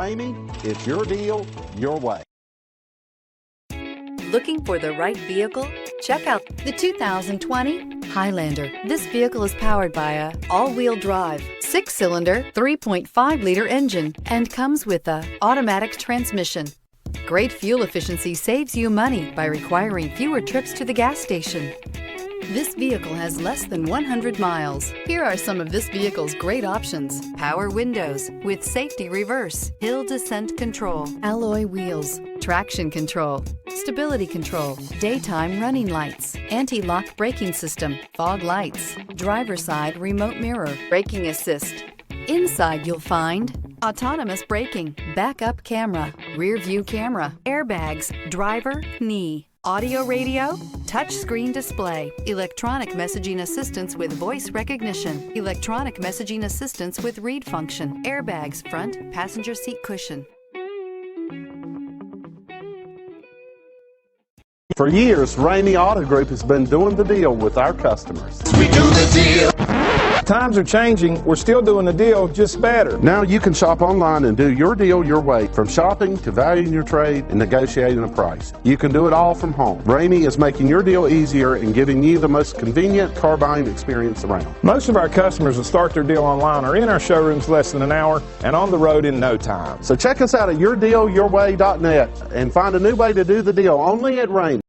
Ramey, it's your deal, your way. Looking for the right vehicle? Check out the 2020 Highlander. This vehicle is powered by a all-wheel drive, 6-cylinder, 3.5-liter engine and comes with a automatic transmission. Great fuel efficiency saves you money by requiring fewer trips to the gas station. This vehicle has less than 100 miles. Here are some of this vehicle's great options: power windows with safety reverse, hill descent control, alloy wheels, traction control, stability control, daytime running lights, anti-lock braking system, fog lights, driver's side remote mirror, braking assist. Inside you'll find autonomous braking, backup camera, rear view camera, airbags, driver, knee, audio radio, touchscreen display, electronic messaging assistance with voice recognition, electronic messaging assistance with read function, airbags, front passenger seat cushion. For years, Ramey Auto Group has been doing the deal with our customers. We do the deal. Times are changing. We're still doing the deal, just better. Now you can shop online and do your deal your way, from shopping to valuing your trade and negotiating a price. You can do it all from home. Ramey is making your deal easier and giving you the most convenient car buying experience around. Most of our customers that start their deal online are in our showrooms less than an hour and on the road in no time. So check us out at yourdealyourway.net and find a new way to do the deal only at Ramey.